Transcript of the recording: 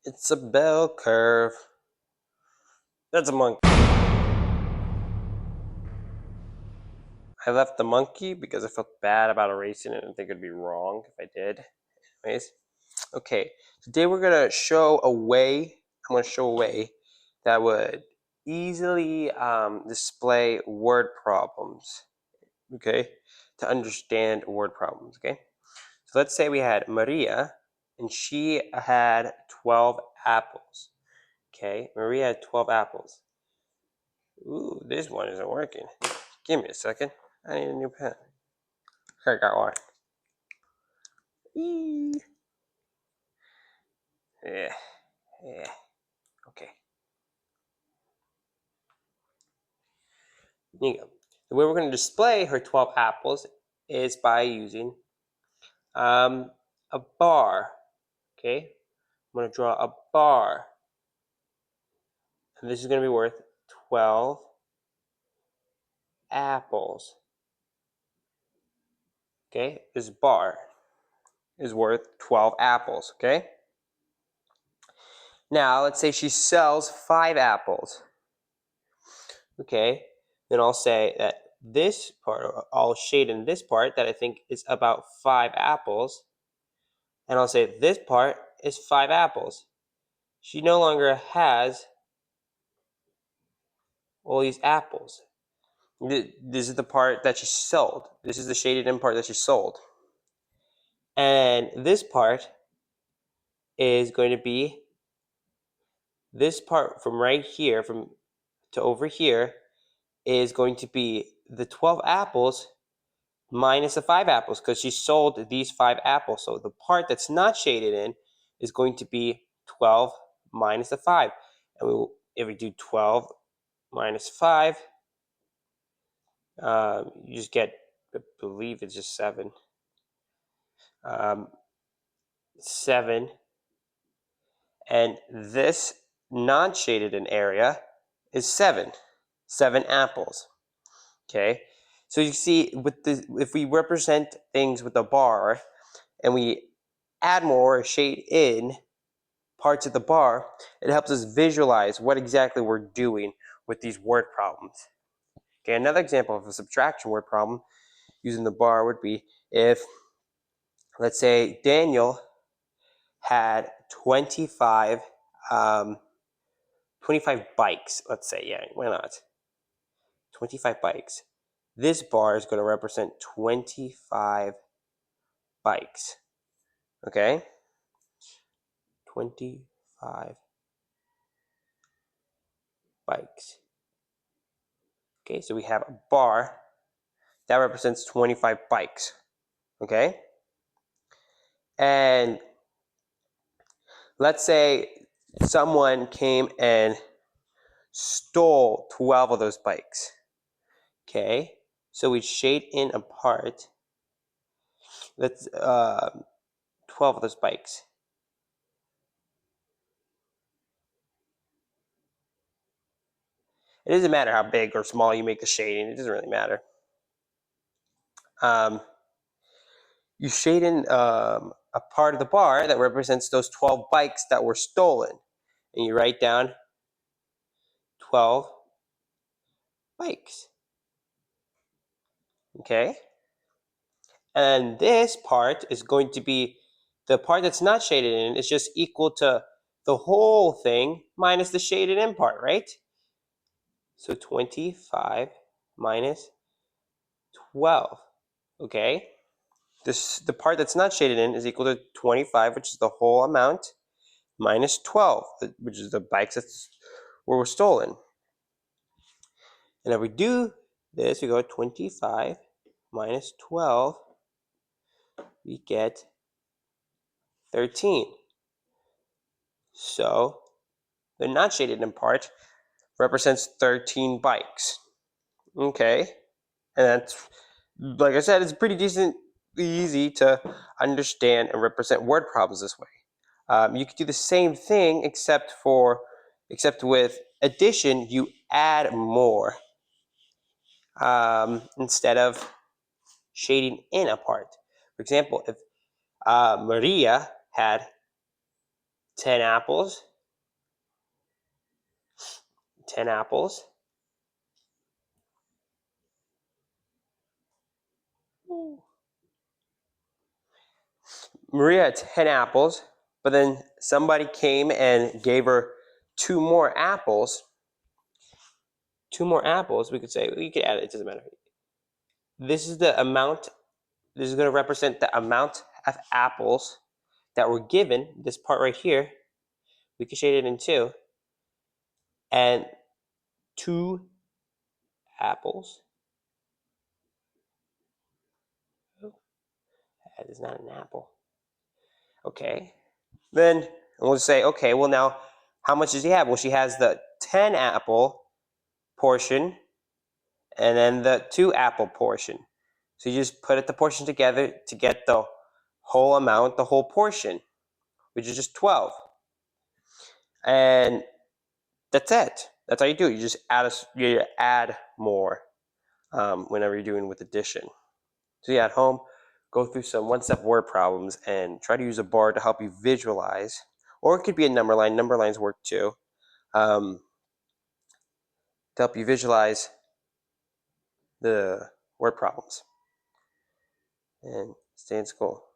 It's a bell curve. That's a monkey. I left the monkey because I felt bad about erasing it and think it'd be wrong if I did. Anyways, okay. Today we're gonna show a way. I'm gonna show a way that would easily display word problems. Okay, to understand word problems. Okay, so let's say we had Maria, and she had 12 apples. Okay, Maria had 12 apples. Ooh, this one isn't working. Give me a second. I need a new pen. I got one. Eee. Yeah, yeah. Okay. Here you go. The way we're going to display her 12 apples is by using a bar. Okay. I'm going to draw a bar. And this is going to be worth 12 apples. Okay. This bar is worth 12 apples. Okay. Now, let's say she sells 5 apples. Okay. Then I'll say that this part, I'll shade in this part that I think is about 5 apples. And I'll say this part is 5 apples. She no longer has all these apples. This is the part that she sold. This is the shaded in part that she sold. And this part is going to be this part from right here from to over here is going to be the 12 apples minus the 5 apples because she sold these 5 apples. So the part that's not shaded in is going to be 12 minus the 5. And if we do 12 minus 5, you just get, I believe it's just 7. 7. And this non-shaded in area is 7. 7 apples. Okay? So you see, with the if we represent things with a bar and we add more shade in parts of the bar, it helps us visualize what exactly we're doing with these word problems. Okay, another example of a subtraction word problem using the bar would be if, let's say, Daniel had 25 bikes, let's say, yeah, why not? 25 bikes. This bar is going to represent 25 bikes. Okay? 25 bikes. Okay, so we have a bar that represents 25 bikes. Okay? And let's say someone came and stole 12 of those bikes. Okay? So we shade in a part that's 12 of those bikes. It doesn't matter how big or small you make the shading. It doesn't really matter. You shade in a part of the bar that represents those 12 bikes that were stolen. And you write down 12 bikes. Okay? And this part is going to be, the part that's not shaded in is just equal to the whole thing minus the shaded in part, right? So 25 minus 12. Okay? The part that's not shaded in is equal to 25, which is the whole amount, minus 12, which is the bikes that were stolen. And if we do this, we go 25 minus 12, we get 13. So the not shaded in part represents 13 bikes. Okay? And that's, like I said, it's pretty decent, easy to understand and represent word problems this way. You could do the same thing except with addition, you add more instead of shading in a part. For example, if Maria had 10 apples. 10 apples. Maria had 10 apples, but then somebody came and gave her 2 more apples. 2 more apples, we could say, you could add it, it doesn't matter. This is the amount, this is going to represent the amount of apples that were given, this part right here, we could shade it in 2, and 2 apples. Oh, that is not an apple. Okay. Then we'll say, okay, well now, how much does she have? Well, she has the 10 apple portion and then the 2 apple portion. So you just put the portion together to get the whole amount, the whole portion, which is just 12. And that's it. That's how you do it. You just add more whenever you're doing with addition. So yeah, at home, go through some one-step word problems and try to use a bar to help you visualize. Or it could be a number line. Number lines work too. To help you visualize the word problems. And stay in school.